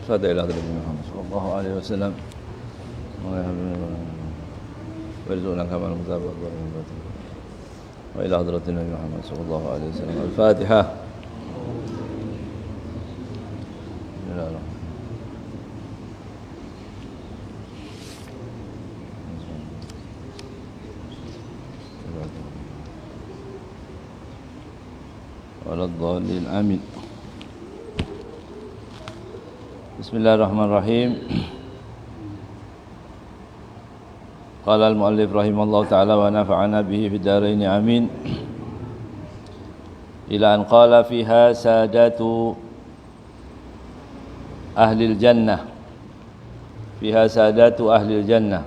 صلى الله عليه محمد صلى الله عليه وسلم وارزقنا كما المتابعة وإلى حضرة النبي محمد صلى الله عليه وسلم. الفاتحة. Waladhdallin. Amin. Bismillahirrahmanirrahim. Qala al-muallif rahimallahu ta'ala wa nafa'ana bihi fid dharain amin. Ila an qala fiha sadatu ahlil jannah. Fiha sadatu ahlil jannah.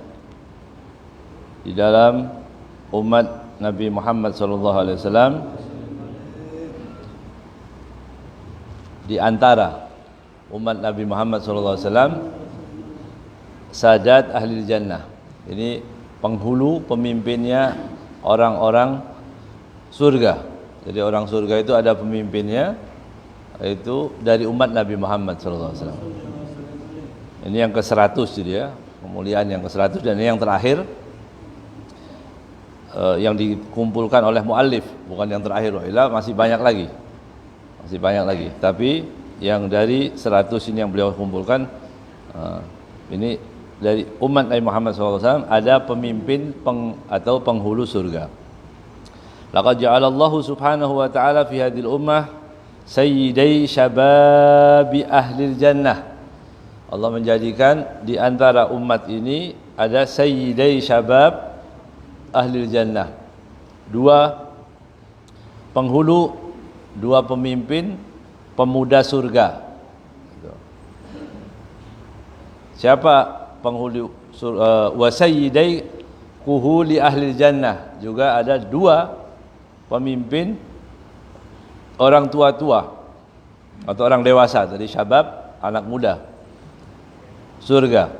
Di dalam umat Nabi Muhammad sallallahu alaihi wasallam, di antara umat Nabi Muhammad SAW, sadat ahli jannah. Ini penghulu, pemimpinnya orang-orang surga. Jadi orang surga itu ada pemimpinnya, itu dari umat Nabi Muhammad SAW. Ini yang ke-100 jadi ya, kemuliaan yang ke-100, dan ini yang terakhir yang dikumpulkan oleh muallif, bukan yang terakhir. Masih banyak lagi. Masih banyak lagi, tapi yang dari 100 ini yang beliau kumpulkan, ini dari umat Nabi Muhammad SAW ada pemimpin atau penghulu surga. Laqad ja'alallahu subhanahu wa ta'ala fi hadhil ummah sayyidai syababi ahlil jannah. Allah menjadikan di antara umat ini ada sayyidai syabab ahlil jannah, dua penghulu, dua pemimpin pemuda surga. Siapa penghulu wa sayyidai kuhuli ahli jannah, juga ada dua pemimpin orang tua-tua atau orang dewasa, tadi syabab, anak muda surga.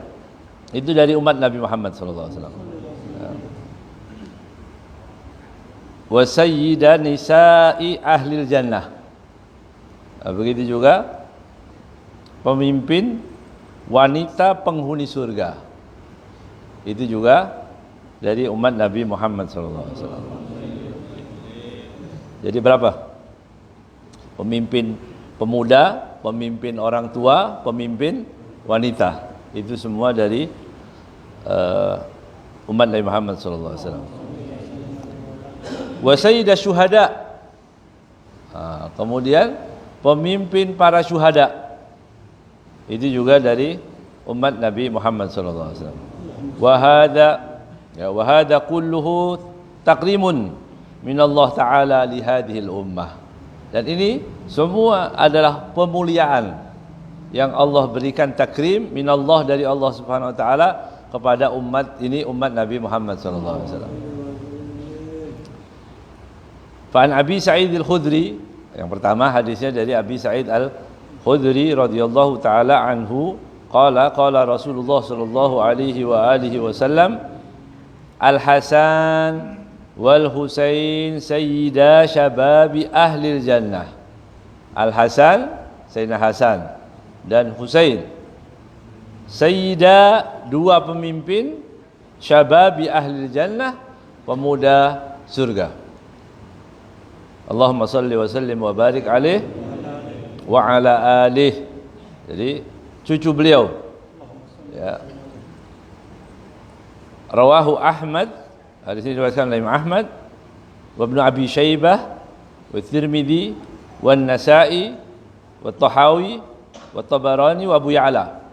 Itu dari umat Nabi Muhammad sallallahu alaihi wasallam. Wa sayyida nisa'i ahlil jannah. Begitu juga pemimpin wanita penghuni surga. Itu juga dari umat Nabi Muhammad SAW. Jadi berapa? Pemimpin pemuda, pemimpin orang tua, pemimpin wanita. Itu semua dari umat Nabi Muhammad SAW. Wa sayyidah syuhada. Kemudian pemimpin para syuhada, itu juga dari umat Nabi Muhammad sallallahu alaihi wasallam. Wa hadha kulluhu takrimun minallah taala li hadhil ummah. Dan ini semua adalah pemuliaan yang Allah berikan, takrim minallah, dari Allah Subhanahu wa taala kepada umat ini, umat Nabi Muhammad sallallahu alaihi wasallam. Fa'an Abi Sa'id al-Khudri, yang pertama hadisnya dari Abi Sa'id al-Khudri radhiyallahu taala anhu, qala Rasulullah sallallahu alaihi wa alihi wasallam, Al-Hasan wal Husain sayyida syababi ahli jannah. Al-Hasan, Sayyidina Hasan, dan Husain, sayyida, dua pemimpin, syababi ahli jannah, pemuda surga. Allahumma salli wa sallim wa barik alaih wa ala alih. Jadi cucu beliau ya. Rawahu Ahmad, hadis ini diriwayatkan oleh Imam Ahmad, wa Ibnu Abi Syaibah, wa Tirmidzi, wa Nasa'i, wa Tahawi, wa Tabarani, wa Abu Ya'la,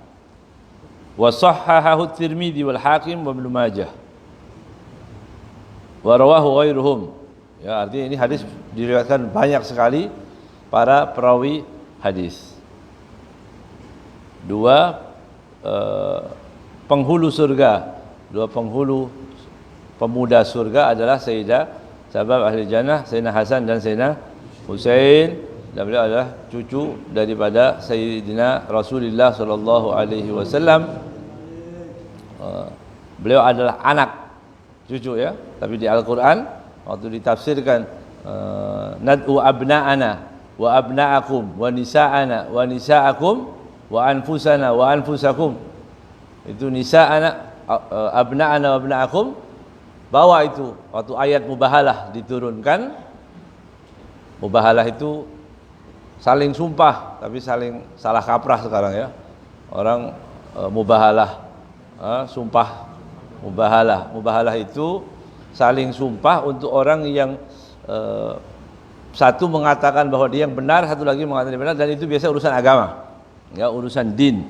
wa sahhahahu Tirmidzi wal Hakim wa Ibnu Majah, wa rawahu ghairuhum. Ya, artinya ini hadis diriwayatkan banyak sekali para perawi hadis. Dua penghulu surga, dua penghulu pemuda surga adalah Sayyidah Syabab ahli jannah, Sayyidina Hasan dan Sayyidina Husain, dan beliau adalah cucu daripada Sayyidina Rasulullah sallallahu alaihi wasallam. Beliau adalah anak cucu ya, tapi di Al-Qur'an waktu ditafsirkan nad'u abna'ana wa abna'akum wa nisa'ana wa nisa'akum, wa anfusana wa anfusakum. Itu nisa'ana abna'ana wa abna'akum. Bawa itu waktu ayat mubahalah diturunkan. Mubahalah itu saling sumpah tapi saling salah kaprah sekarang ya. Orang mubahalah, sumpah mubahalah. Mubahalah itu saling sumpah untuk orang yang satu mengatakan bahwa dia yang benar, satu lagi mengatakan dia benar, dan itu biasa urusan agama, ya, urusan din.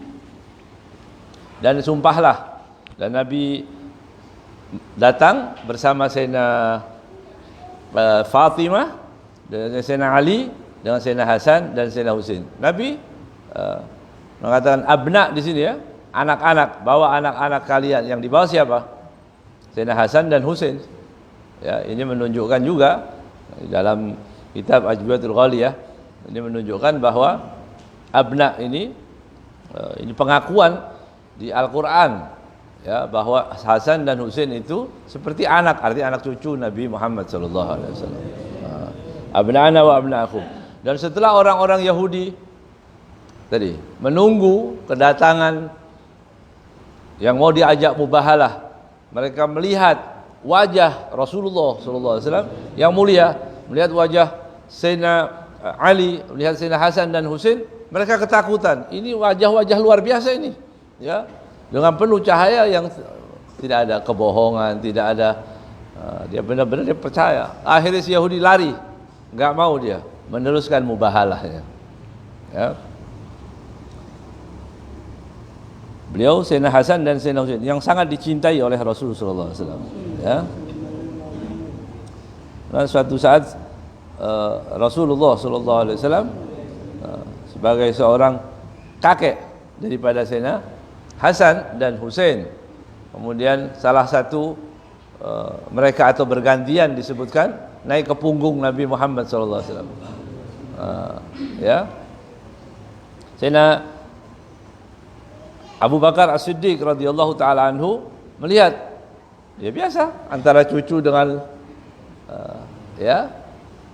Dan sumpahlah, dan Nabi datang bersama Sayyidina Fatimah, dengan Sayyidina Ali, dengan Sayyidina Hasan dan Sayyidina Husain. Nabi mengatakan abna di sini ya, anak-anak, bawa anak-anak kalian. Yang dibawa siapa? Sayyidina Hasan dan Husain. Ya, ini menunjukkan juga dalam kitab Ajwibatul Ghaliyah, ini menunjukkan bahwa abna ini pengakuan di Al-Qur'an ya, bahwa Hasan dan Husain itu seperti anak, artinya anak cucu Nabi Muhammad sallallahu alaihi wasallam. Abna'ana wa abna'akum. Dan setelah orang-orang Yahudi tadi menunggu kedatangan yang mau diajak mubahalah, mereka melihat wajah Rasulullah sallallahu alaihi wasallam yang mulia, melihat wajah Sayyidina Ali, melihat Sayyidina Hasan dan Husain, mereka ketakutan. Ini wajah-wajah luar biasa ini, ya, dengan penuh cahaya yang tidak ada kebohongan, tidak ada dia benar-benar dia percaya. Akhirnya si Yahudi lari, enggak mau dia meneruskan mubahalahnya. Ya. Beliau Sayyidina Hasan dan Sayyidina Husain yang sangat dicintai oleh Rasulullah sallallahu alaihi wasallam, ya. Dan suatu saat Rasulullah sallallahu alaihi wasallam sebagai seorang kakek daripada Sayyidina Hasan dan Husain, kemudian salah satu mereka atau bergantian disebutkan naik ke punggung Nabi Muhammad sallallahu alaihi wasallam. Ya. Sayyidina Abu Bakar As-Siddiq radhiyallahu taala anhu melihat, ya biasa antara cucu dengan ya,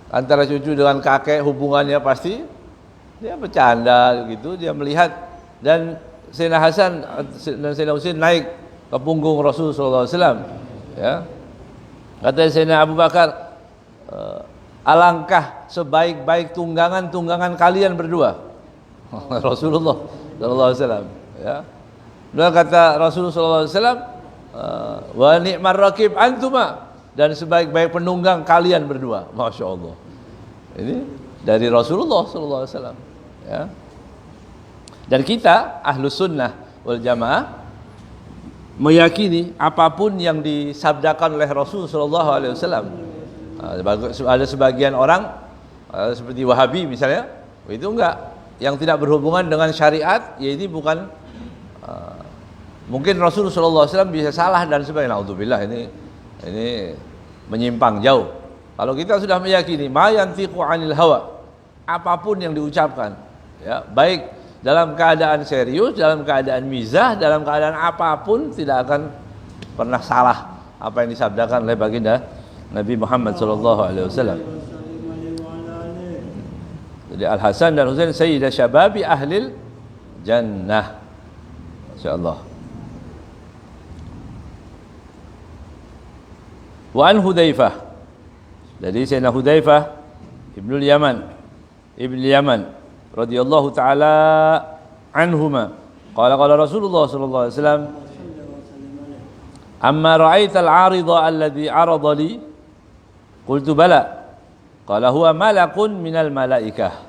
antara cucu dengan kakek hubungannya pasti dia bercanda gitu, dia melihat, dan Sayyidina Hasan dan Sayyidina Husain naik ke punggung Rasul sallallahu alaihi wasallam, ya. Kata Sayyidina Abu Bakar, alangkah sebaik-baik tunggangan kalian berdua. Rasulullah sallallahu alaihi wasallam, ya. Dan kata Rasulullah sallallahu alaihi wasallam, wa ni'mar rakib antuma, dan sebaik-baik penunggang kalian berdua. Masya Allah. Ini dari Rasulullah sallallahu alaihi wasallam, ya. Dan kita Ahlus Sunnah wal Jamaah meyakini apapun yang disabdakan oleh Rasul sallallahu alaihi wasallam. Ada sebagian orang seperti Wahabi misalnya, itu enggak, yang tidak berhubungan dengan syariat, ya ini bukan, mungkin Rasul sallallahu alaihi wasallam bisa salah dan sebagainya. Naudzubillah, ini menyimpang jauh. Kalau kita sudah meyakini ma yantiqu 'anil hawa, apapun yang diucapkan, ya, baik dalam keadaan serius, dalam keadaan mizah, dalam keadaan apapun, tidak akan pernah salah apa yang disabdakan oleh baginda Nabi Muhammad sallallahu alaihi wasallam. Jadi Al Hasan dan Husain sayyidah syababi ahlil jannah. Insyaallah. Wa an Hudzaifah, dari Sayyidina Hudzaifah Ibnu Yaman radhiyallahu taala anhuma, qala Rasulullah sallallahu alaihi wasallam, amma ra'aita al-'arida alladhi 'arada li, qultu bala, qala huwa malakun minal malaikah,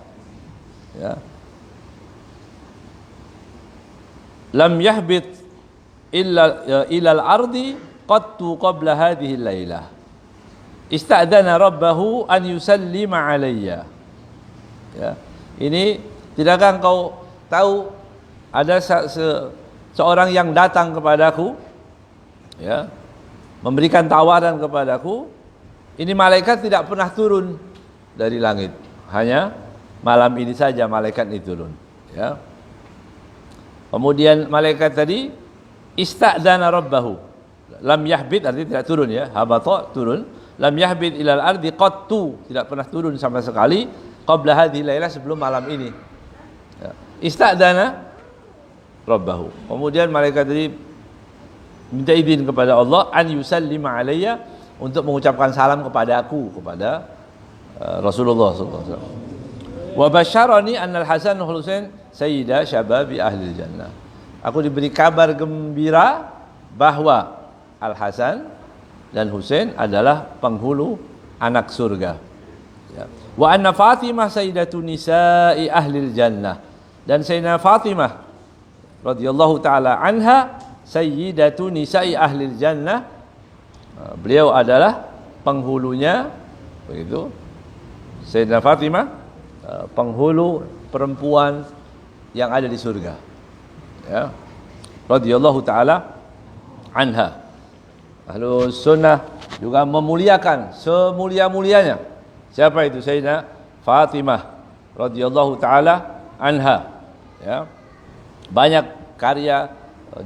ya, lam yahbit illa al-ardi qattu qabla hadhihi al-lailah, ista'dana rabbahu an yusallima alayya. Ya, ini tidakkah engkau tahu ada seorang yang datang kepadaku, ya, memberikan tawaran kepadaku. Ini malaikat tidak pernah turun dari langit, hanya malam ini saja malaikat itu turun, ya. Kemudian malaikat tadi ista'dana rabbahu, lam yahbit artinya tidak turun, ya, habata turun, lam yahbit ilal ardi qattu, tidak pernah turun sama sekali, qabla hadhihi lailah, sebelum malam ini, ya. Ista'dana rabbahu. Kemudian malaikat tadi minta izin kepada Allah an yusallima alayya, untuk mengucapkan salam kepada aku, kepada Rasulullah sallallahu alaihi wasallam. Wa basyarani annal Hasan wal Husain sayyida syababi ahli jannah. Aku diberi kabar gembira bahwa Al Hasan dan Husain adalah penghulu anak surga. Ya. Wa anna Fatimah sayyidatu nisa'i ahli jannah, dan Sayyidah Fatimah radhiyallahu taala anha sayyidatu nisa'i ahli jannah, beliau adalah penghulunya, begitu, Sayyidah Fatimah, penghulu perempuan yang ada di surga, ya, radhiyallahu taala anha. Ahlus sunnah juga memuliakan semulia-mulianya. Siapa itu? Sayyidah Fatimah radhiyallahu taala anha, ya. Banyak karya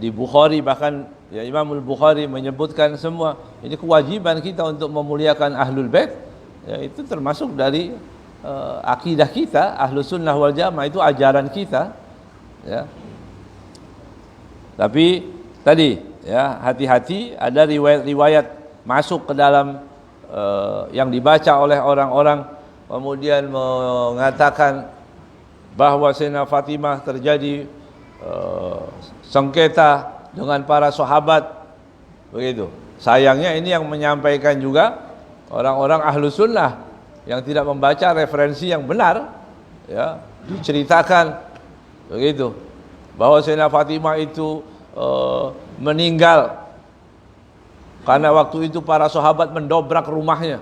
di Bukhari, bahkan ya Imamul Bukhari menyebutkan semua ini kewajiban kita untuk memuliakan Ahlul Bait, ya, itu termasuk dari akidah kita Ahlus Sunnah wal Jamaah, itu ajaran kita, ya. Tapi tadi, ya, hati-hati, ada riwayat-riwayat masuk ke dalam yang dibaca oleh orang-orang, kemudian mengatakan bahwa Sayyidah Fatimah terjadi sengketa dengan para sahabat, begitu. Sayangnya ini yang menyampaikan juga orang-orang Ahlus Sunnah yang tidak membaca referensi yang benar, ya, diceritakan begitu bahwa Sayyidah Fatimah itu meninggal karena waktu itu para sahabat mendobrak rumahnya,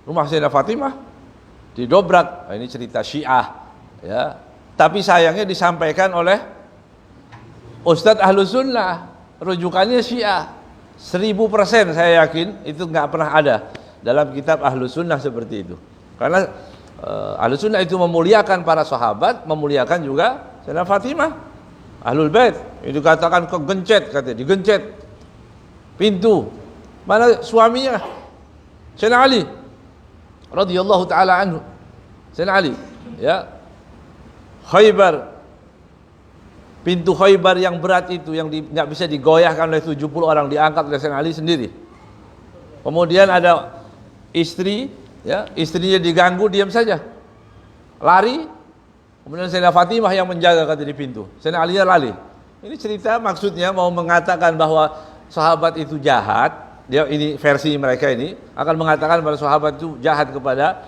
rumah Sayyidah Fatimah didobrak. Nah, ini cerita Syiah, ya. Tapi sayangnya disampaikan oleh Ustadz Ahlus Sunnah, rujukannya Syiah. 1000% saya yakin itu nggak pernah ada dalam kitab Ahlus Sunnah seperti itu. Karena Ahlus Sunnah itu memuliakan para sahabat, memuliakan juga Sayyidah Fatimah, Ahlul Bait. Itu katakan kegencet, katanya digencet pintu. Mana suaminya? Sayyidina Ali radhiyallahu taala anhu. Sayyidina Ali, ya. Khaybar, pintu Khaybar yang berat itu, yang nggak bisa digoyahkan oleh 70 orang, diangkat oleh Sayyidina Ali sendiri. Kemudian ada istri, ya, istrinya diganggu, diam saja, lari. Kemudian Sayyidah Fatimah yang menjaga, kata di pintu. Sayyidina Ali lari. Ini cerita maksudnya mau mengatakan bahwa sahabat itu jahat. Dia, ini versi mereka ini akan mengatakan bahwa sahabat itu jahat kepada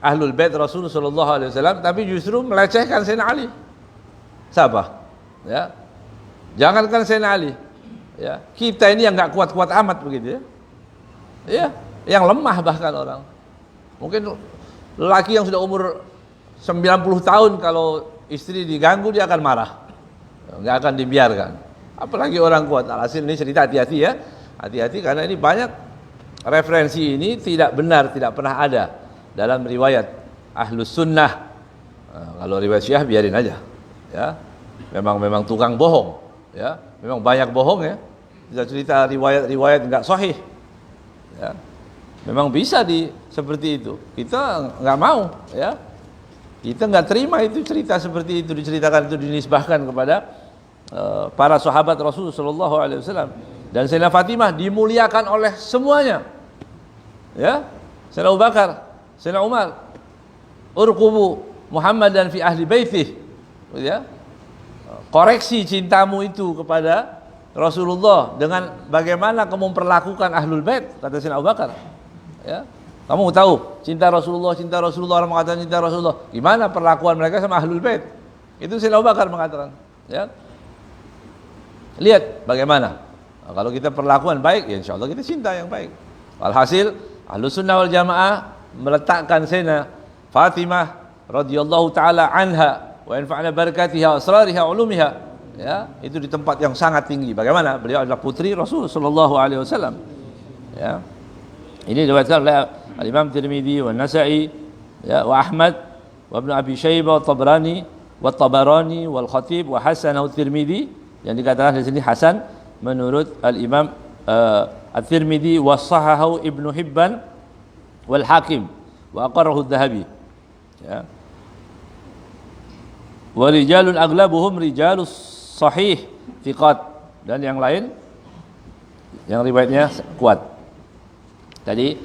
Ahlul Bait Rasulullah sallallahu alaihi wasallam, tapi justru melecehkan Sayyidina Ali. Siapa? Ya. Jangankan Sayyidina Ali, ya, kita ini yang enggak kuat-kuat amat begitu, ya. Ya, yang lemah bahkan orang. Mungkin lelaki yang sudah umur 90 tahun kalau istri diganggu dia akan marah. Enggak akan dibiarkan. Apalagi orang kuat. Alhasil ini cerita, hati-hati, ya. Hati-hati karena ini banyak referensi ini tidak benar, tidak pernah ada dalam riwayat Ahlus Sunnah. Nah, kalau riwayat Syiah biarin aja, ya. Memang tukang bohong, ya. Memang banyak bohong, ya. Bisa cerita riwayat enggak sahih, ya. Memang bisa seperti itu. Kita enggak mau, ya. Kita enggak terima itu cerita seperti itu diceritakan, itu dinisbahkan kepada para sahabat Rasulullah sallallahu alaihi wasallam. Dan Sayyidah Fatimah dimuliakan oleh semuanya, ya. Sayyidina Abu Bakar, Sayyidina Umar, urqubu Muhammadan fi ahli baitih, ya. Koreksi cintamu itu kepada Rasulullah dengan bagaimana kamu memperlakukan Ahlul Bait, kata Sayyidina Abu Bakar, ya. Kamu tahu cinta Rasulullah, orang mengatakan cinta Rasulullah, gimana perlakuan mereka sama Ahlul Bait? Itu Sayyidina Abu Bakar mengatakan, ya. Lihat bagaimana. Nah, kalau kita perlakuan baik, ya insya Allah kita cinta yang baik. Alhasil Ahlus Sunnah wal Jamaah meletakkan Sayyidah Fatimah radhiyallahu taala anha wa yanfa'na barakatiha asrariha ulumiha, ya, itu di tempat yang sangat tinggi. Bagaimana? Beliau adalah putri Rasul sallallahu alaihi wasallam, ya. Ini diriwayatkan oleh Al-Imam Tirmidzi wa Nasa'i, ya, wa Ahmad wa Ibnu Abi Syaibah wa Tabrani wa Tabarani wal Khatib wa hasanahu Tirmidzi, yang dikatakan di sini hasan menurut Al-Imam At-Tirmidzi wa sahahahu Ibnu Hibban wal Hakim wa aqarrahu Adz-Dzahabi, ya. Wa rijalun aglabuhum rijalus sahih thiqat, dan yang lain yang riwayatnya kuat. Tadi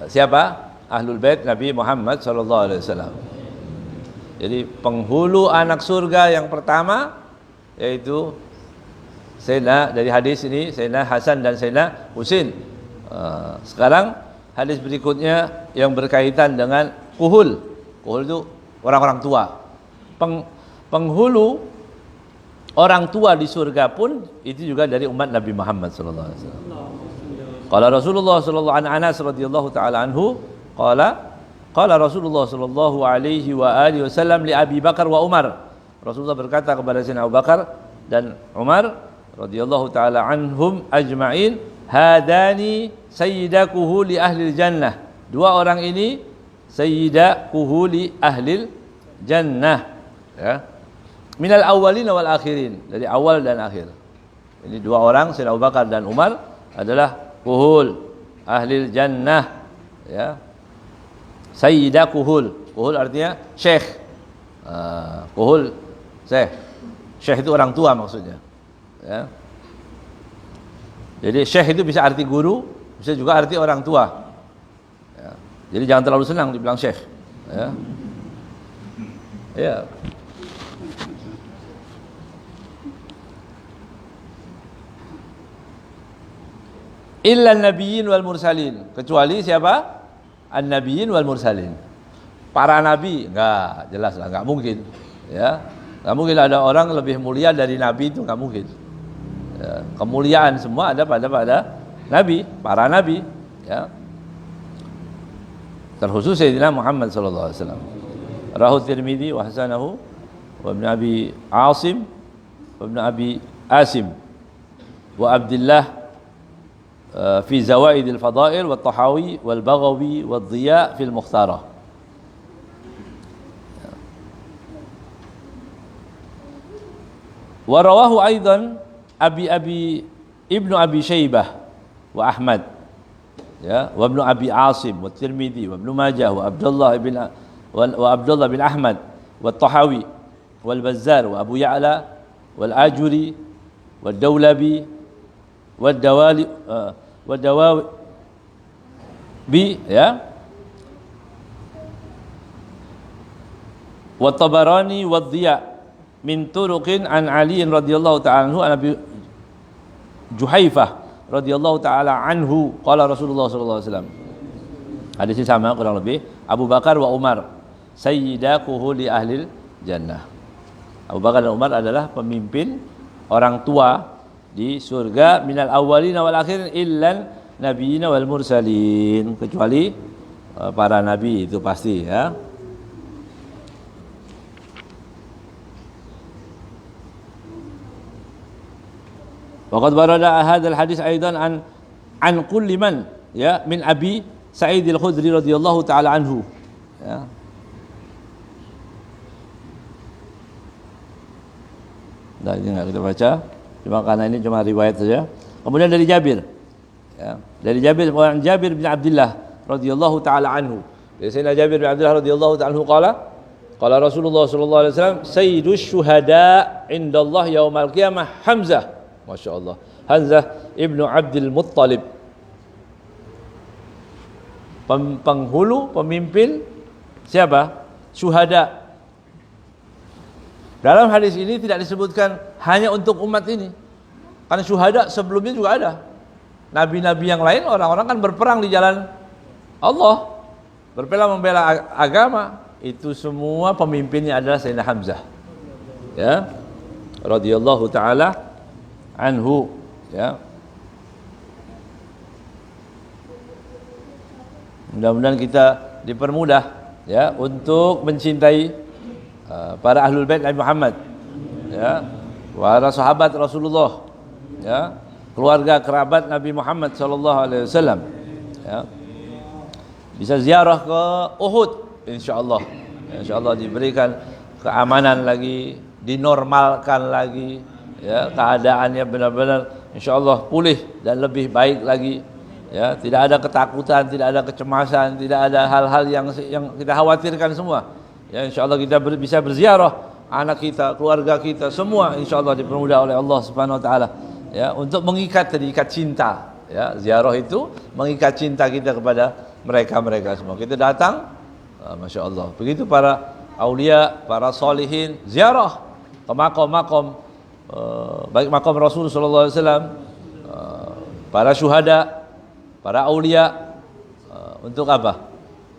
siapa? Ahlul Bait Nabi Muhammad sallallahu alaihi wasallam. Jadi penghulu anak surga yang pertama yaitu Sayyidina, dari hadis ini Sayyidina Hasan dan Sayyidina Husain. Sekarang hadis berikutnya yang berkaitan dengan kuhul. Kuhul itu orang-orang tua. Penghulu orang tua di surga pun itu juga dari umat Nabi Muhammad sallallahu alaihi wasallam. Qala Rasulullah sallallahu alaihi Anas radhiyallahu taala anhu qala Rasulullah sallallahu alaihi wa alihi wasallam li Abi Bakar wa Umar. Rasulullah berkata kepada Sayyidina Abu Bakar dan Umar radhiyallahu taala anhum ajma'in, hadani sayyida kuhuli ahli jannah. Dua orang ini sayyida kuhuli ahli jannah, ya. Minal awwalin wal akhirin, dari awal dan akhir. Ini dua orang, Sayyidina Abu Bakar dan Umar, adalah kuhul ahli jannah, ya. Sayyida kuhul. Kuhul artinya syekh. Kuhul syekh. Syekh itu orang tua maksudnya, ya. Jadi syekh itu bisa arti guru, bisa juga arti orang tua, ya. Jadi jangan terlalu senang dibilang syekh, ya. Ya. Illa an-nabiyyin wal mursalin, kecuali siapa? An-nabiyyin wal mursalin. Para nabi, enggak, jelas lah, enggak mungkin, ya. Enggak mungkin ada orang lebih mulia dari nabi, itu enggak mungkin. Ya, kemuliaan semua ada pada nabi, para nabi, ya. Terkhusus Sayyidina Muhammad sallallahu alaihi wasallam. Rahu Tirmidzi wa hasanahu wa Ibn Abi Asim wa Ibn Abi Asim wa Abdullah في زوائد الفضائل والطحاوي والبغوي والضياء في المختارة. ورواه أيضا ابن أبي شيبة وأحمد، ya, وابن أبي عاصم والترمذي وابن ماجه وعبد الله بن أحمد والطحاوي والبزار وأبو يعلى والآجري والدولبي والدواوي، ya, والطبراني والضياء min turuqin an Ali radhiyallahu ta'ala anhu an Abi Juhaifah radhiyallahu ta'ala anhu qala Rasulullah sallallahu alaihi wasallam. Hadis ini sama kurang lebih. Abu Bakar wa Umar sayyida kuhuli ahlil jannah. Abu Bakar dan Umar adalah pemimpin orang tua di surga, minal awwalin wal akhirin illan nabiyyin wal mursalin, kecuali para nabi itu pasti, ya. Waqad warada hadzal hadis aidan an kulli man, ya, min Abi Sa'id al-Khudri radhiyallahu taala anhu, ya. Nah, ini enggak kita baca, cuma karena ini cuma riwayat saja. Kemudian dari Jabir, ya, dari Jabir bin Abdullah radhiyallahu taala anhu. Dari Sayyidina Jabir bin Abdullah radhiyallahu taala anhu qala Rasulullah sallallahu alaihi wasallam sayyidus syuhada indallah yaumal qiyamah Hamzah. Masya Allah, Hamzah ibnu Abdul Muttalib, penghulu, pemimpin siapa? Syuhada. Dalam hadis ini tidak disebutkan hanya untuk umat ini, karena syuhada sebelumnya juga ada. Nabi-nabi yang lain, orang-orang kan berperang di jalan Allah, membela agama, itu semua pemimpinnya adalah Sayyidina Hamzah, ya, radhiyallahu taala anhu, ya. Mudah-mudahan kita dipermudah, ya, untuk mencintai para ahlul bait Nabi Muhammad, ya, para sahabat Rasulullah, ya, keluarga kerabat Nabi Muhammad sallallahu alaihi wasallam, ya. Bisa ziarah ke Uhud insyaallah. Insyaallah diberikan keamanan lagi, dinormalkan lagi, ya, keadaannya benar-benar insyaallah pulih dan lebih baik lagi, ya, tidak ada ketakutan, tidak ada kecemasan, tidak ada hal-hal yang kita khawatirkan semua, ya. Insyaallah kita bisa berziarah anak kita, keluarga kita, semua insyaallah dipermudah oleh Allah Subhanahu wa taala ya untuk mengikat cinta ya. Ziarah itu mengikat cinta kita kepada mereka semua. Kita datang, Masya Allah. Begitu para aulia, para solihin ziarah ke makom-makom, baik makom Rasul sallallahu alaihi wasallam, para syuhada, para aulia, untuk apa?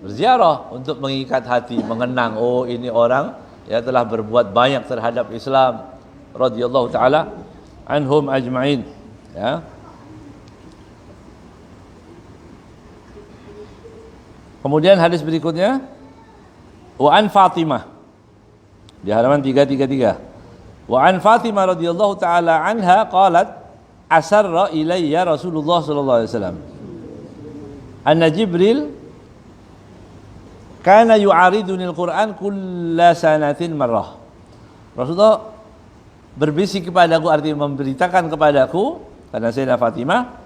Berziarah, untuk mengikat hati, mengenang, oh ini orang ya telah berbuat banyak terhadap Islam, radhiyallahu taala anhum ajma'in ya. Kemudian hadis berikutnya, wa an Fatimah di halaman 333. Wa an Fatimah radhiyallahu taala anha qalat asarra ilayya Rasulullah sallallahu alaihi wasallam anna Jibril kana yu'ariduni al-Qur'an kulla sanatin marrah. Rasulullah berbisik kepadaku, artinya memberitakan kepadaku, karena Sayyidah Fatimah,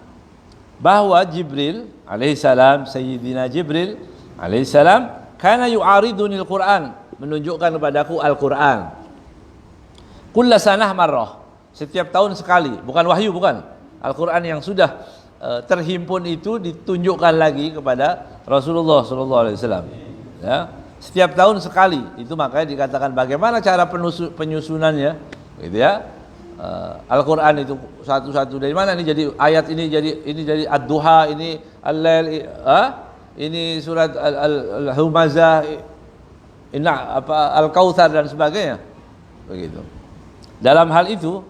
bahwa Jibril alaihissalam, Sayyidina Jibril alaihissalam, kana yu'ariduni al-Qur'an, menunjukkan kepadaku Al-Qur'an. Kulla sanah marrah, setiap tahun sekali, bukan wahyu, bukan. Al-Qur'an yang sudah terhimpun itu ditunjukkan lagi kepada Rasulullah sallallahu alaihi wasallam. Ya, setiap tahun sekali. Itu makanya dikatakan bagaimana cara penyusunannya, gitu ya. Al-Qur'an itu satu-satu dari mana nih, jadi ayat ini jadi Ad-Duha, ini Al-Lail, ini surat Al-Humazah, Al-Kautsar dan sebagainya. Begitu. Dalam hal itu,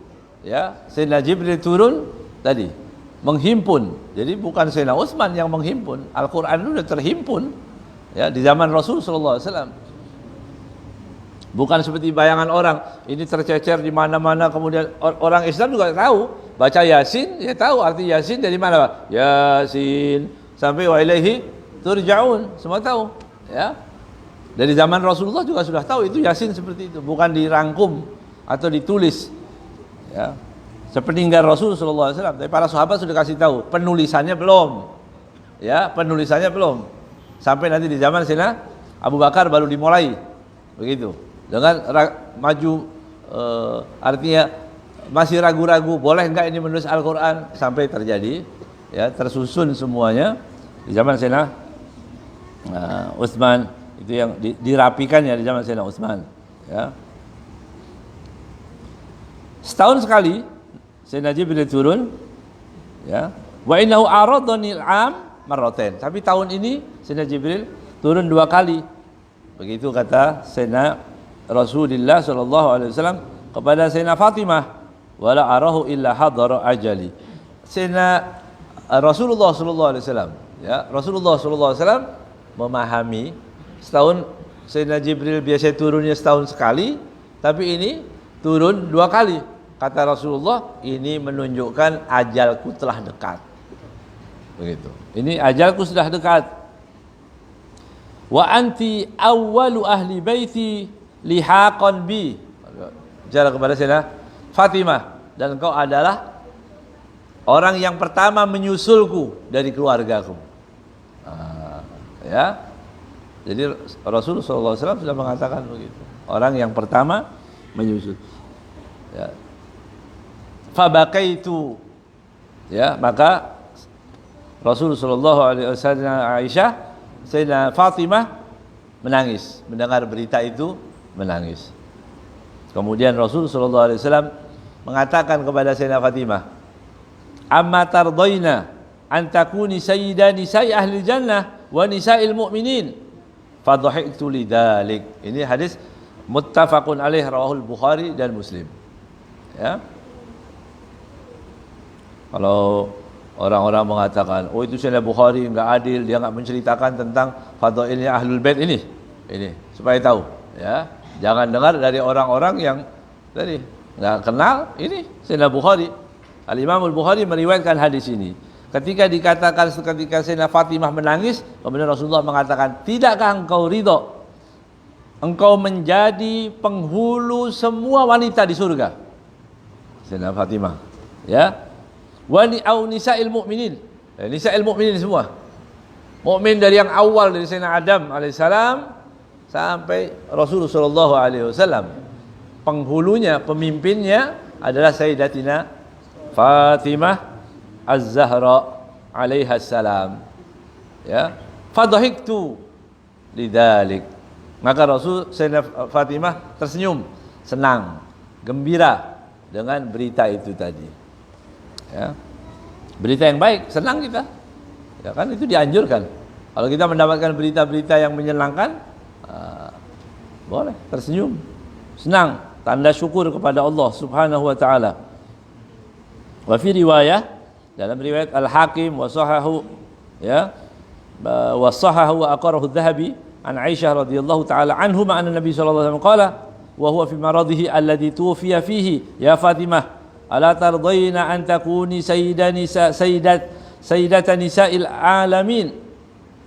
ya, Sayyidina Jibril turun tadi menghimpun. Jadi bukan Sayyidina Utsman yang menghimpun. Al-Qur'an itu sudah terhimpun ya di zaman Rasul sallallahu alaihi wasallam. Bukan seperti bayangan orang, ini tercecer di mana-mana, kemudian orang Islam juga tahu, baca Yasin, ya tahu arti Yasin dari mana, Pak? Yasin sampai wa ilaihi turja'un, semua tahu, ya. Dari zaman Rasulullah juga sudah tahu itu Yasin seperti itu, bukan dirangkum atau ditulis. Ya. Sepeninggal Rasul sallallahu alaihi wasallam, tapi para sahabat sudah kasih tahu, penulisannya belum. Ya, penulisannya belum. Sampai nanti di zaman Sayyidina Abu Bakar baru dimulai. Begitu. Dengan maju artinya masih ragu-ragu boleh enggak ini menulis Al-Qur'an, sampai terjadi ya tersusun semuanya di zaman Sayyidina Utsman, itu yang dirapikan ya di zaman Sayyidina Utsman ya. Setahun sekali Sayyidina Jibril turun ya. Wa innahu aradani al-'am marratain. Tapi tahun ini Sayyidina Jibril turun 2 kali. Begitu kata Sayyidina Rasulullah sallallahu alaihi wasallam kepada Sayyidina Fatimah, wala arahu illa hadara ajali. Sayyidina Rasulullah sallallahu alaihi wasallam ya, Rasulullah sallallahu alaihi wasallam memahami setahun Sayyidina Jibril biasa turunnya setahun sekali, tapi ini turun 2 kali. Kata Rasulullah, ini menunjukkan ajalku telah dekat. Begitu. Ini ajalku sudah dekat. Wa anti awwalu ahli baiti lihaqan bi. Bicara kepada Sayyidina Fatimah, dan engkau adalah orang yang pertama menyusulku dari keluargaku. Ya. Jadi Rasulullah SAW sudah mengatakan begitu. Orang yang pertama menyusul. Ya. Fabakaitu. Ya, maka Rasulullah sallallahu alaihi wasallam, Aisyah, Sayyidina Fatimah menangis mendengar berita itu, menangis. Kemudian Rasul sallallahu alaihi wasallam mengatakan kepada Sayyidina Fatimah, "Amma tardaina an takuni sayyidan nisa'i ahli jannah wa nisa'il mu'minin?" Fadhahiktu lidzalik. Ini hadis muttafaqun alaih, rawahul Bukhari dan Muslim. Ya. Kalau orang-orang mengatakan, oh itu Sayyidina Bukhari enggak adil, dia enggak menceritakan tentang fadailnya Ahlul Bait ini supaya tahu, ya. Jangan dengar dari orang-orang yang tadi enggak kenal ini Sayyidina Bukhari. Al-Imam Al-Bukhari meriwayatkan hadis ini. Ketika dikatakan ketika Sayyidina Fatimah menangis, kemudian Rasulullah mengatakan, "Tidakkah engkau ridho engkau menjadi penghulu semua wanita di surga?" Sayyidina Fatimah, ya. Wa nisa'il mu'minin. Nisa'il mu'minin semua. Mukmin dari yang awal dari Sayyidina Adam alaihissalam sampai Rasulullah sallallahu alaihi wasallam. penghulunya, pemimpinnya adalah Sayyidatina Fatimah Az-Zahra alaiha salam. Ya, fadhahiktu lidzalik. Maka Rasul Sayyidatina Fatimah tersenyum, senang, gembira dengan berita itu tadi. Ya. Berita yang baik, senang kita. Ya kan, itu dianjurkan. Kalau kita mendapatkan berita-berita yang menyenangkan, boleh tersenyum, senang, tanda syukur kepada Allah Subhanahu wa taala. Wa fi riwayah, dalam riwayat Al-Hakim wa sahahu, ya, wa sahahu wa aqarahu Adz-Dzahabi an Aisyah radhiyallahu taala anhuma anna Nabi sallallahu alaihi wasallam qala wa huwa fi maradhihi alladhi tuwfiya fihi, ya Fatimah, ala tardayna an takuni sayyidatan nisa'il alamin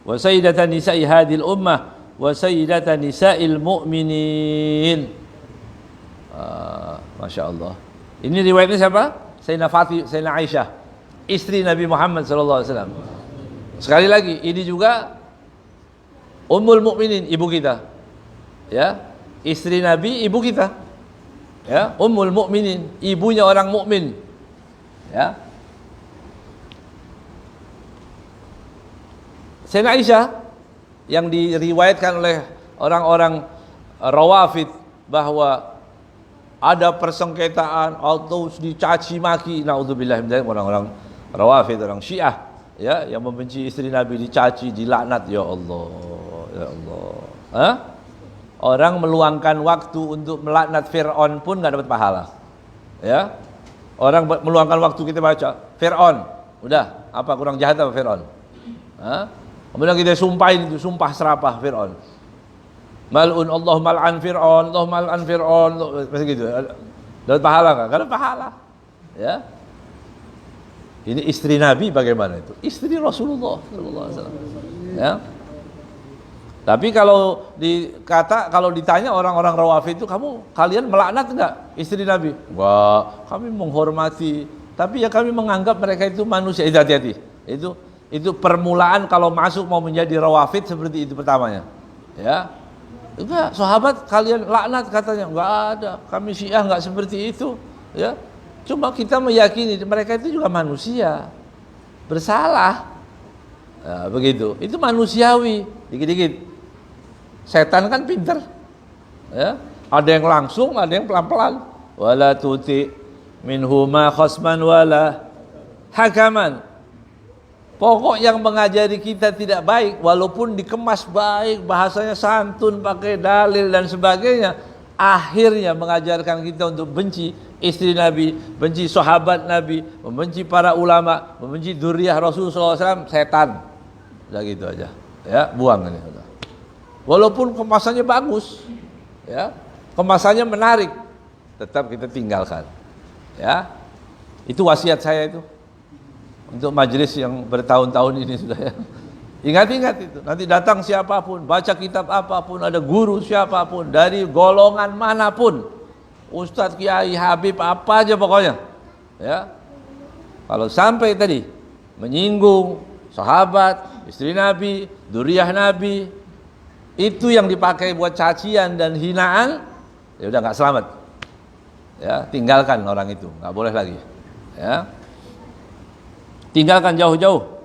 wa sayyidatan nisa'i hadhil ummah wa sayyidatan nisa'il mu'minin. Masya Allah. Ini riwayatnya siapa? Sayyidina Aisyah, istri Nabi Muhammad sallallahu alaihi wasallam. Sekali lagi, ini juga Ummul Mukminin, ibu kita. Ya, istri Nabi, ibu kita. Ya, Ummul Mukminin, ibunya orang mukmin. Ya. Sayyidina Aisyah yang diriwayatkan oleh orang-orang Rawafid bahwa ada persengketaan atau dicaci maki, naudzubillah min dzalik, orang-orang Rawafid, orang Syiah, ya, yang membenci istri Nabi, dicaci, dilaknat, ya Allah, ya Allah. Hah? Orang meluangkan waktu untuk melaknat Fir'aun pun nggak dapat pahala. Ya, orang meluangkan waktu kita baca Fir'aun, udah, apa kurang jahat apa Fir'aun? Hah? Kemudian kita sumpahin itu, sumpah serapah Fir'aun. Mal'un, Allah mal'an Fir'aun, Allah mal'an Fir'aun, masih gitu. Dapat pahala nggak? Nggak dapat pahala. Ya. Ini istri Nabi bagaimana itu? Istri Rasulullah sallallahu alaihi wasallam. Ya. Tapi kalau ditanya orang-orang Rawafid itu, kalian melaknat enggak istri Nabi? Wah, kami menghormati, tapi ya kami menganggap mereka itu manusia. Hati-hati. Itu permulaan kalau masuk mau menjadi Rawafid seperti itu pertamanya. Ya. Enggak, sahabat kalian laknat katanya. Enggak ada. Kami Syiah enggak seperti itu, ya. Cuma kita meyakini mereka itu juga manusia. Bersalah. Nah, begitu. Itu manusiawi, dikit-dikit. Setan kan pinter, ya. Ada yang langsung, ada yang pelan-pelan. Wala tuti minhuma khasman wala hakaman. Pokok yang mengajari kita tidak baik, walaupun dikemas baik, bahasanya santun, pakai dalil dan sebagainya, akhirnya mengajarkan kita untuk benci istri Nabi, benci sahabat Nabi, membenci para ulama, membenci dzurriyyah Rasulullah SAW, setan. Udah gitu aja, ya, buang ini. Walaupun kemasannya bagus, ya, kemasannya menarik, tetap kita tinggalkan. Ya, itu wasiat saya itu untuk majelis yang bertahun-tahun ini sudah, ya. Ingat-ingat itu. Nanti datang siapapun, baca kitab apapun, ada guru siapapun, dari golongan manapun, Ustadz, Kiai, Habib, apa aja pokoknya. Ya, kalau sampai tadi menyinggung sahabat, istri Nabi, dzurriyyah Nabi, itu yang dipakai buat cacian dan hinaan, ya udah nggak selamat. Ya, tinggalkan orang itu, nggak boleh lagi. Ya, tinggalkan jauh-jauh.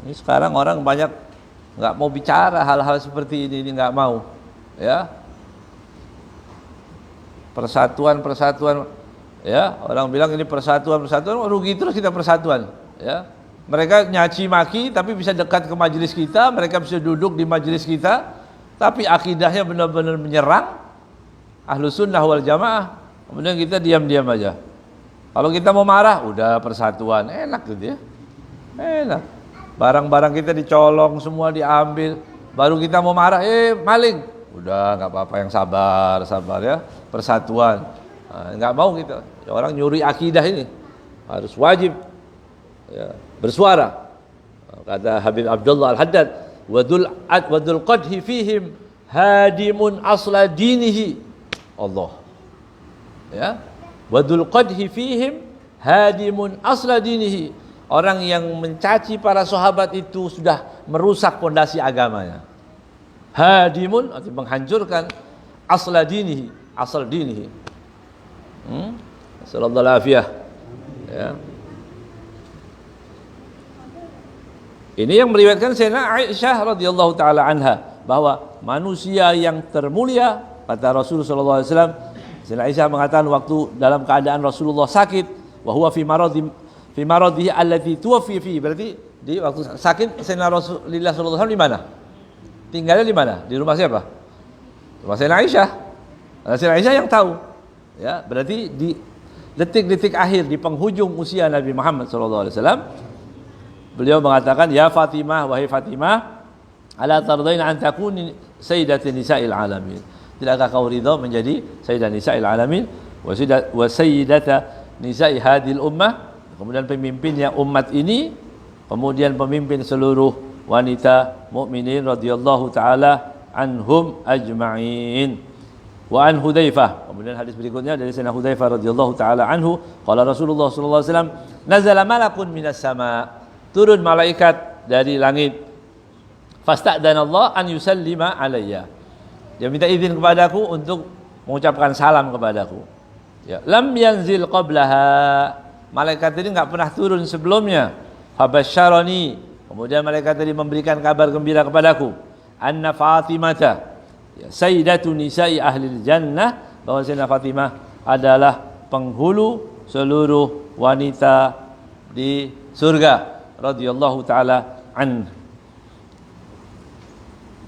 Ini sekarang orang banyak nggak mau bicara hal-hal seperti ini nggak mau. Ya, persatuan, ya, orang bilang ini persatuan, rugi terus kita persatuan. Ya. Mereka nyaci maki tapi bisa dekat ke majelis kita, mereka bisa duduk di majelis kita, tapi akidahnya benar-benar menyerang Ahlus Sunnah wal Jamaah. Kemudian kita diam-diam aja. Kalau kita mau marah, udah persatuan, enak gitu ya. Enak. Barang-barang kita dicolong, semua diambil. Baru kita mau marah, maling. Udah nggak apa-apa, yang sabar ya. Persatuan. Nah, nggak mau kita. Orang nyuri akidah ini harus wajib, ya, bersuara. Kata Habib Abdullah Al-Haddad, wadul qadhi fihim hadimun asla dinihi. Allah. Ya. Wadul qadhi fihim hadimun asla dinihi. Orang yang mencaci para sahabat itu sudah merusak fondasi agamanya. Hadimun, artinya menghancurkan asla dinihi, asal dinihi. Sallallahu alaihi ya. Ini yang meriwayatkan Sayyidina Aisyah radhiyallahu taala anha bahwa manusia yang termulia, kata Rasulullah sallallahu alaihi wasallam, Sayyidina Aisyah mengatakan waktu dalam keadaan Rasulullah sakit, wa huwa fi maradihi allati tuwaffi fi, berarti di waktu sakit Sayyidina Rasulullah sallallahu alaihi wasallam di mana? Tinggalnya di mana? Di rumah siapa? Rumah Sayyidina Aisyah. Sayyidina Aisyah yang tahu. Ya, berarti di detik-detik akhir di penghujung usia Nabi Muhammad sallallahu alaihi wasallam, beliau mengatakan, "Ya Fatimah, wahai Fatimah, ala tardaina an takuni sayyidati nisa'il alamin." Tidakkah kau ridha menjadi sayyidah nisa'il alamin wa sayyidata nisa'i hadhil ummah, kemudian pemimpinnya umat ini, kemudian pemimpin seluruh wanita mukminin radhiyallahu taala anhum ajma'in. Wa an Hudzaifah, kemudian hadis berikutnya dari Sayyidina Hudzaifah radhiyallahu taala anhu, qala Rasulullah sallallahu alaihi wasallam, nazala malakun minas sama, turun malaikat dari langit, fasta'dana Allah an yusallima alayya, dia minta izin kepadaku untuk mengucapkan salam kepadaku. Ya, lam yanzil qablaha, malaikat ini enggak pernah turun sebelumnya. Fabasyarani, kemudian malaikat tadi memberikan kabar gembira kepadaku, anna Fatimata sayyidatu nisa'i ahlil jannah, bahwa Sayyidah Fatimah adalah penghulu seluruh wanita di surga radhiyallahu taala an.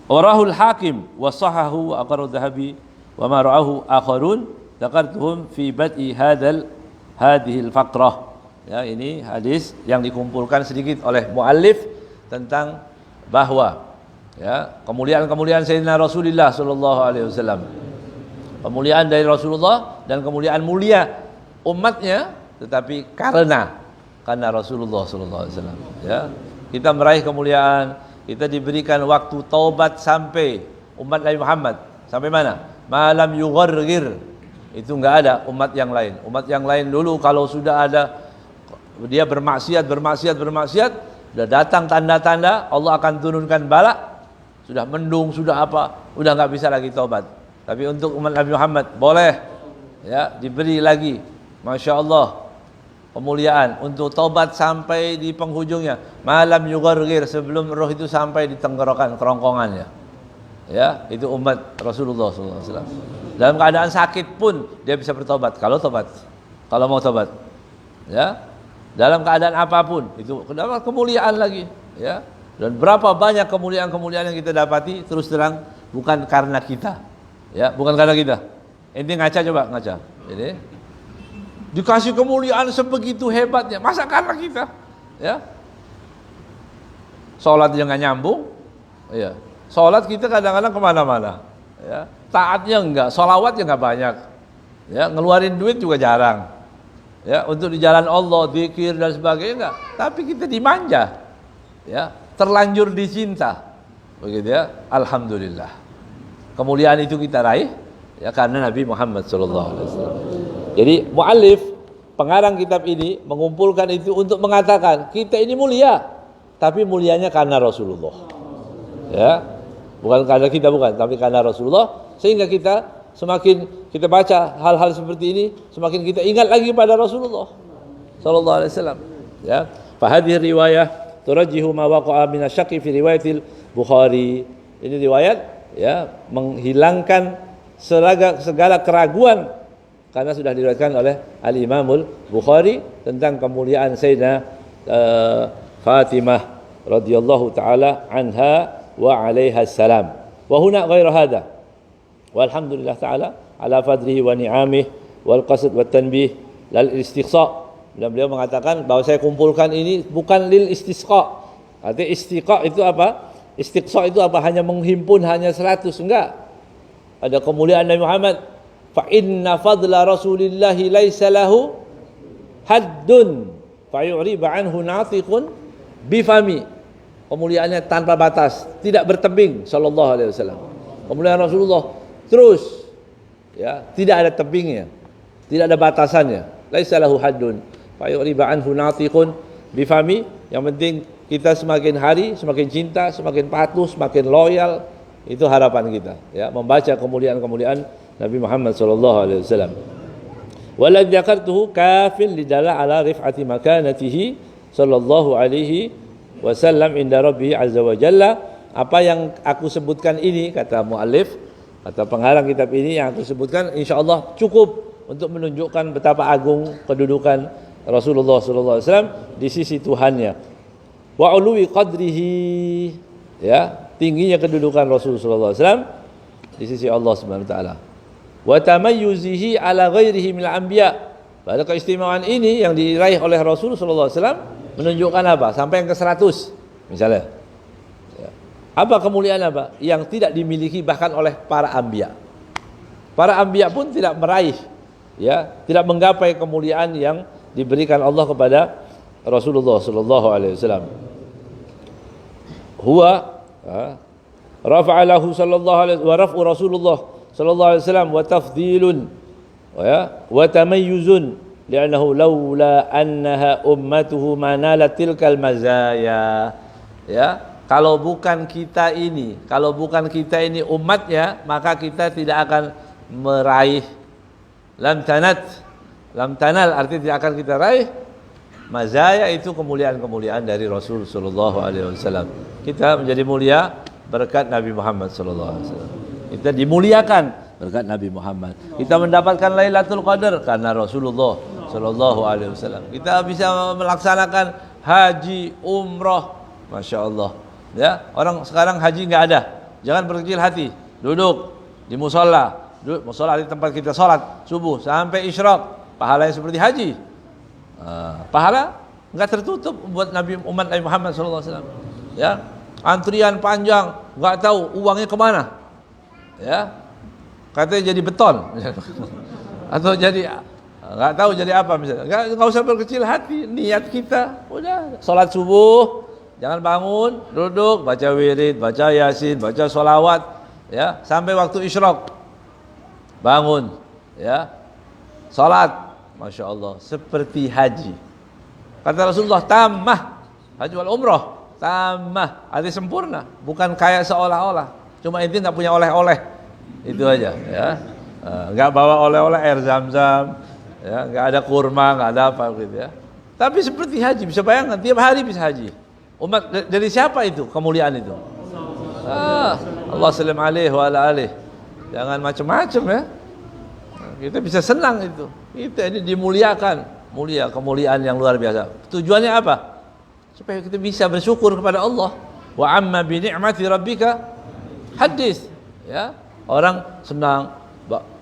Warahul Hakim wa sahahu wa aqarru Dhahabi wa ma ra'ahu akharun dzakartuhum fi bad'i hadhihi al-faqrah. Ya, ini hadis yang dikumpulkan sedikit oleh muallif tentang bahwa ya, kemuliaan-kemuliaan Sayyidina Rasulullah sallallahu alaihi wasallam. Kemuliaan dari Rasulullah dan kemuliaan mulia umatnya, tetapi karena Rasulullah sallallahu alaihi wasallam. Ya, kita meraih kemuliaan, kita diberikan waktu taubat sampai umat Nabi Muhammad. Sampai mana? Malam yughargir. Itu enggak ada umat yang lain. Umat yang lain dulu kalau sudah ada dia bermaksiat, sudah datang tanda-tanda Allah akan turunkan bala, sudah mendung, sudah apa, udah nggak bisa lagi taubat. Tapi untuk umat Nabi Muhammad boleh, ya, diberi lagi, masya Allah, kemuliaan untuk taubat sampai di penghujungnya. Malam yughargir, sebelum roh itu sampai di tenggorokan kerongkongannya. Ya, itu umat Rasulullah SAW. Dalam keadaan sakit pun dia bisa bertobat kalau mau tobat. Ya, dalam keadaan apapun itu dapat kemuliaan lagi. Ya. Dan berapa banyak kemuliaan-kemuliaan yang kita dapati, terus terang bukan karena kita. Ya, bukan karena kita. Ente ngaca, coba ngaca. Ini dikasih kemuliaan sebegitu hebatnya, masa karena kita? Ya. Salat yang enggak nyambung. Ya. Salat kita kadang-kadang kemana-mana. Ya. Taatnya enggak, sholawatnya enggak banyak. Ya, ngeluarin duit juga jarang. Ya, untuk di jalan Allah, zikir dan sebagainya enggak. Tapi kita dimanja. Ya. Terlanjur dicinta, begitu ya. Alhamdulillah, kemuliaan itu kita raih ya karena Nabi Muhammad SAW. Jadi muallif pengarang kitab ini mengumpulkan itu untuk mengatakan kita ini mulia, tapi mulianya karena Rasulullah. Ya, bukan karena kita, bukan, tapi karena Rasulullah, sehingga kita semakin kita baca hal-hal seperti ini, semakin kita ingat lagi pada Rasulullah sallallahu alaihi wasallam. Ya, fa hadhihi riwayah turajjihu ma waqa'a min asy-syaqi fi riwayatil Bukhari. Ini riwayat ya menghilangkan segala keraguan karena sudah diriwayatkan oleh Al-Imamul Bukhari tentang kemuliaan Sayyidah Fatimah radhiyallahu taala anha wa 'alaiha salam. Wa huna ghairu hadha. Walhamdulillah taala ala fadlihi wa ni'amihi wal qasd wat tanbih lal istiqsa. Dan beliau mengatakan bahwa saya kumpulkan ini bukan lil istisqa. Artinya istiqa itu apa? Istiqsa itu apa? Hanya menghimpun hanya 100, enggak. Ada kemuliaan Nabi Muhammad. Fa inna fadla Rasulillahi laisa lahu haddun fa yu'riba anhu natiqun bifami. Kemuliaannya tanpa batas, tidak bertebing sallallahu alaihi wasallam. Kemuliaan Rasulullah terus ya, tidak ada tebingnya, tidak ada batasannya. Laisa lahu haddun fa yu'riba anhu natiqun bifami. Yang penting kita semakin hari semakin cinta, semakin patuh, semakin loyal. Itu harapan kita ya, membaca kemuliaan-kemuliaan Nabi Muhammad sallallahu alaihi wasallam. Waladzi dzakartuhu kafin lidalla ala rif'ati makanatihi sallallahu alaihi wasallam inda rabbih azza wa jalla. Apa yang aku sebutkan ini, kata muallif, kata pengarang kitab ini, yang aku sebutkan insyaallah cukup untuk menunjukkan betapa agung kedudukan Rasulullah sallallahu alaihi wasallam di sisi Tuhannya. Wa uluwi qadrihi, ya, tingginya kedudukan Rasulullah sallallahu alaihi wasallam di sisi Allah Subhanahu wa taala. Wa tamayyuzihi ala ghairihi minal anbiya. Pada keistimewaan ini yang diraih oleh Rasul sallallahu alaihi wasallam menunjukkan apa? Sampai yang ke-100 misalnya. Ya. Apa kemuliaan apa? Yang tidak dimiliki bahkan oleh para anbiya. Para anbiya pun tidak meraih, ya, tidak menggapai kemuliaan yang diberikan Allah kepada Rasulullah sallallahu alaihi wasallam. Huwa rafa'alahu sallallahu alaihi wa raf'u Rasulullah sallallahu alaihi wasallam wa tafdilun wa tamayyuzun li'annahu laula annaha ummatuhu manalat tilkal mazaya. Ya, kalau bukan kita ini umatnya, maka kita tidak akan meraih lam tanal artinya tidak akan kita raih mazaya, itu kemuliaan-kemuliaan dari Rasul sallallahu alaihi wasallam. Kita menjadi mulia berkat Nabi Muhammad sallallahu alaihi wasallam. Kita dimuliakan berkat Nabi Muhammad. Kita mendapatkan Lailatul Qadar karena Rasulullah sallallahu alaihi wasallam. Kita bisa melaksanakan haji, umrah, Masya Allah. Ya, orang sekarang haji enggak ada. Jangan berkecil hati. Duduk di musola, di tempat kita sholat subuh sampai isyraq, pahalanya seperti haji. Pahala enggak tertutup buat umat Nabi Muhammad sallallahu alaihi wasallam. Ya, antrian panjang, enggak tahu uangnya kemana. Ya, katanya jadi beton atau jadi enggak tahu jadi apa misalnya. Enggak usah berkecil hati, niat kita udah sholat subuh, jangan bangun, duduk, baca wirid, baca yasin, baca sholawat, ya, sampai waktu isyraq bangun, ya, sholat, Masya Allah, seperti haji. Kata Rasulullah, tammah haji wal umrah, tammah, arti sempurna, bukan kayak seolah-olah. Cuma inti nggak punya oleh-oleh, itu aja, ya, nggak bawa oleh-oleh air zam-zam, ya, nggak ada kurma, nggak ada apa gitu, ya. Tapi seperti haji, bisa bayangkan tiap hari bisa haji. Umat dari siapa itu kemuliaan itu? Allah sallim alaihi wa ala alihi. Jangan macam-macam, ya. Kita bisa senang itu. Kita ini dimuliakan, mulia, kemuliaan yang luar biasa. Tujuannya apa? Supaya kita bisa bersyukur kepada Allah. Wa amma bi ni'mati rabbika hadis, ya. Orang senang,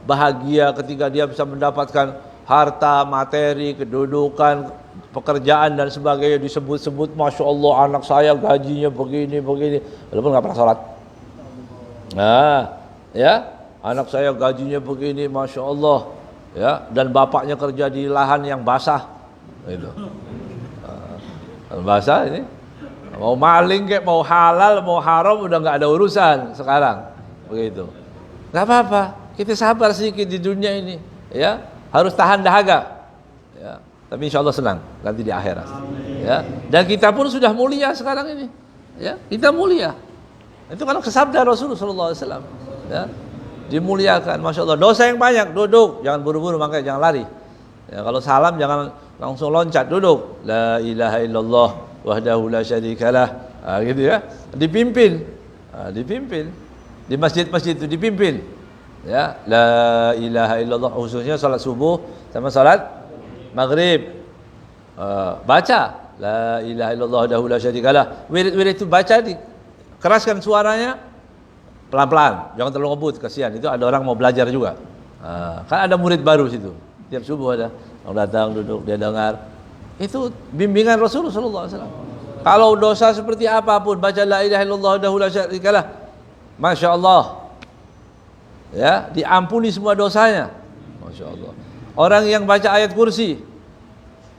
bahagia ketika dia bisa mendapatkan harta, materi, kedudukan, pekerjaan dan sebagainya, disebut-sebut, Masya Allah, anak saya gajinya begini, walaupun nggak pernah sholat. Nah, ya, anak saya gajinya begini, Masya Allah, ya, dan bapaknya kerja di lahan yang basah, itu. Basah ini, mau maling kayak mau halal, mau haram, udah nggak ada urusan sekarang, begitu. Nggak apa-apa, kita sabar sedikit di dunia ini, ya, harus tahan dahaga, ya. Tapi insya Allah senang nanti di akhirat, ya. Dan kita pun sudah mulia sekarang ini, ya, kita mulia. Itu kan sabda Rasulullah SAW, ya, dimuliakan, Masya Allah. Dosa yang banyak, duduk, jangan buru-buru, makanya jangan lari. Ya, kalau salam jangan langsung loncat, duduk. La ilaha illallah wahdahu la syarikalah, gitu, ya. Dipimpin, dipimpin di masjid-masjid itu dipimpin, ya. La ilaha illallah, khususnya salat subuh sama salat maghrib, baca la ilaha illallah wahdahu la syarikalah. Wirid-wirid itu baca, dikeraskan suaranya, pelan-pelan, jangan terlalu ngebut, kasihan. Itu ada orang mau belajar juga, kan ada murid baru situ, tiap subuh ada orang datang, duduk, dia dengar. Itu bimbingan Rasulullah SAW. Kalau dosa seperti apapun, baca la ilaha illallah wahdahu la syarikalah, Masya Allah, ya, diampuni semua dosanya, Masya Allah. Orang yang baca ayat kursi,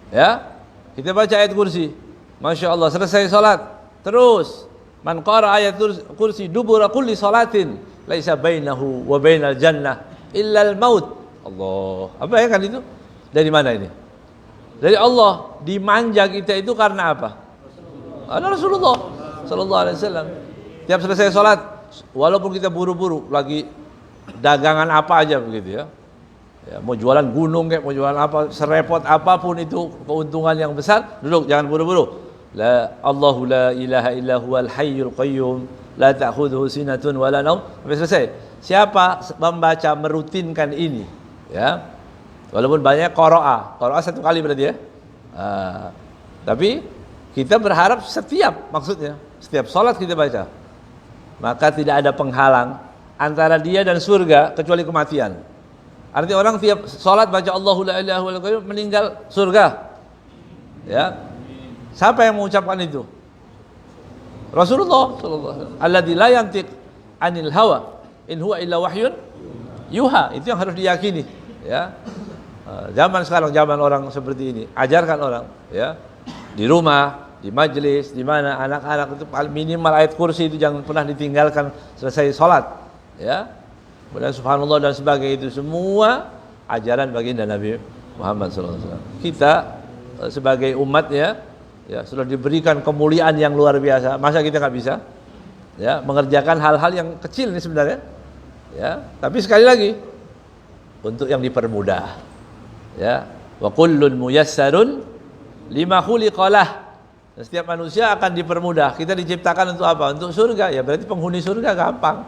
ya, kita baca ayat kursi, Masya Allah, selesai sholat, terus man qara ayat kursi dubura kulli salatin laisa bainahu wa bainal jannah illa al maut. Allah, apa ya kan itu? Dari mana ini? Dari Allah. Dimanja kita itu karena apa? Ada Rasulullah sallallahu alaihi wasallam. Tiap selesai sholat, walaupun kita buru-buru lagi dagangan apa aja begitu ya. Ya, mau jualan gunung kayak mau jualan apa, serepot apapun itu keuntungan yang besar, duduk jangan buru-buru. Allahu la ilaha illa huwal hayyul qayyum la ta'khudhuhu sinatun wala naum. Sampai selesai. Siapa membaca merutinkan ini ya. Walaupun banyak qiraah satu kali berarti ya. Tapi kita berharap maksudnya setiap salat kita baca. Maka tidak ada penghalang antara dia dan surga kecuali kematian. Artinya orang tiap salat baca Allahu la ilaha illa huwa meninggal surga. Ya. Siapa yang mengucapkan itu? Rasulullah sallallahu alaihi wasallam. Alladzi la yantiq anil hawa in huwa illa wahyun yuha. Itu yang harus diyakini, ya. Zaman sekarang zaman orang seperti ini, ajarkan orang, ya. Di rumah, di majelis, di mana anak-anak itu minimal ayat kursi itu jangan pernah ditinggalkan selesai salat, ya. Kemudian subhanallah dan sebagainya, itu semua ajaran baginda Nabi Muhammad SAW. Kita sebagai umatnya ya sudah diberikan kemuliaan yang luar biasa. Masa kita nggak bisa ya mengerjakan hal-hal yang kecil ini sebenarnya ya, tapi sekali lagi untuk yang dipermudah ya. Wa kullun muyassarun lima khuliqalah. Setiap manusia akan dipermudah. Kita diciptakan untuk apa? Untuk surga. Ya berarti penghuni surga gampang.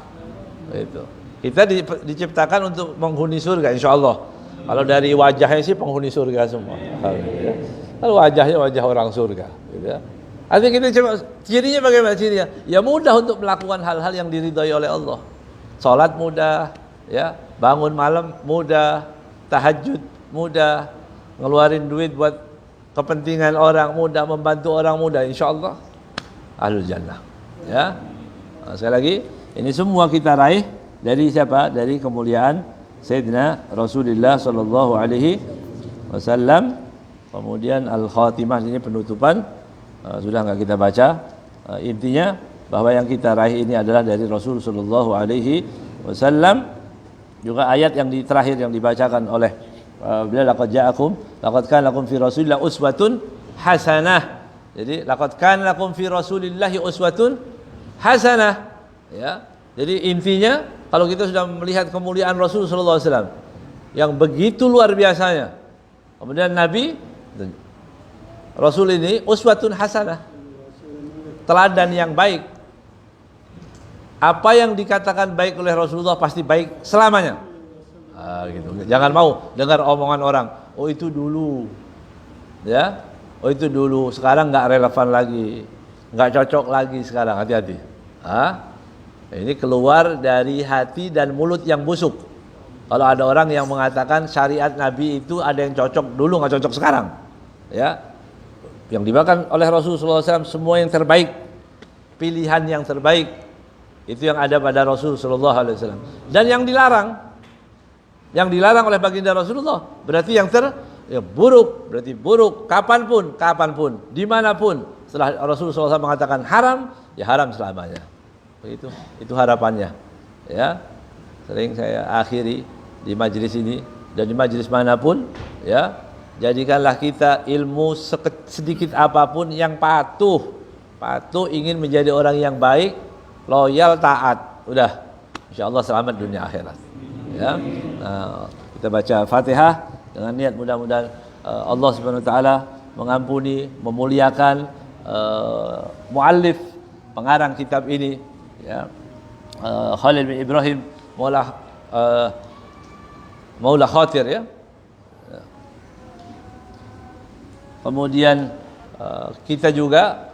Itu. Kita diciptakan untuk menghuni surga, insya Allah. Kalau dari wajahnya sih penghuni surga semua. Ya. Kalau wajahnya wajah orang surga. Gitu ya. Artinya kita coba, cirinya bagaimana cirinya? Ya mudah untuk melakukan hal-hal yang diridhai oleh Allah. Salat mudah, ya. Bangun malam mudah, tahajud mudah, ngeluarin duit buat kepentingan orang mudah, membantu orang mudah, insya Allah ahlul jannah. Ya. Nah, sekali lagi, ini semua kita raih dari siapa? Dari kemuliaan Sayyidina Rasulullah sallallahu alaihi wasallam. Kemudian al-khatimah, ini penutupan. Sudah enggak kita baca. Intinya bahwa yang kita raih ini adalah dari Rasul sallallahu alaihi wasallam. Juga ayat yang terakhir yang dibacakan oleh beliau, laqad kana lakum fi Rasulillah uswatun hasanah. Jadi laqad kana lakum fi Rasulillahi uswatun hasanah. Ya. Jadi intinya kalau kita sudah melihat kemuliaan Rasul sallallahu alaihi wasallam yang begitu luar biasanya, kemudian Nabi Rasul ini uswatun hasanah, teladan yang baik. Apa yang dikatakan baik oleh Rasulullah pasti baik selamanya. Gitu. Jangan mau dengar omongan orang, oh itu dulu, ya, oh itu dulu, sekarang nggak relevan lagi, nggak cocok lagi sekarang. Hati-hati. Ini keluar dari hati dan mulut yang busuk. Kalau ada orang yang mengatakan syariat Nabi itu ada yang cocok dulu, nggak cocok sekarang, ya. Yang dimakan oleh Rasulullah SAW semua yang terbaik, pilihan yang terbaik itu yang ada pada Rasulullah SAW. Dan yang dilarang oleh baginda Rasulullah berarti yang buruk, berarti buruk kapanpun, dimanapun. Setelah Rasulullah SAW mengatakan haram, ya haram selamanya. Begitu, itu harapannya. Ya, sering saya akhiri di majelis ini dan di majelis manapun, ya, jadikanlah kita ilmu sedikit apapun yang patuh ingin menjadi orang yang baik, loyal, taat. Udah, insyaallah selamat dunia akhirat. Ya, nah, kita baca Fatihah dengan niat mudah-mudahan Allah Subhanahu wa taala mengampuni, memuliakan muallif pengarang kitab ini, ya, Khalil bin Ibrahim Maula Khatir, ya. Kemudian kita juga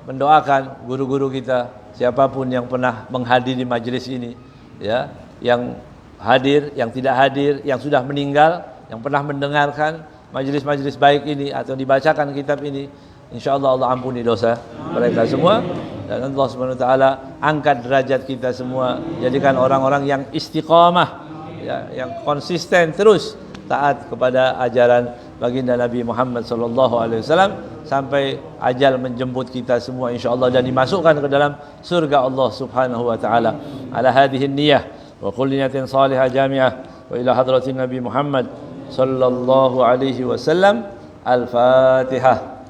mendoakan guru-guru kita, siapapun yang pernah menghadiri majelis ini, ya, yang hadir, yang tidak hadir, yang sudah meninggal, yang pernah mendengarkan majelis-majelis baik ini atau dibacakan kitab ini, insyaallah Allah ampuni dosa mereka semua. Dan Allah Subhanahu wa taala angkat derajat kita semua, jadikan orang-orang yang istiqamah, ya, yang konsisten terus taat kepada ajaran baginda Nabi Muhammad sallallahu alaihi wasallam sampai ajal menjemput kita semua insyaallah dan dimasukkan ke dalam surga Allah Subhanahu wa taala. Ala hadhihi niyyah wa kulli niyatin salihah jami'ah wa ila hadratin Nabi Muhammad sallallahu alaihi wasallam. Al-Fatihah.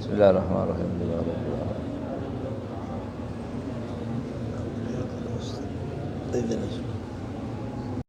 Bismillahirrahmanirrahim. اهدنا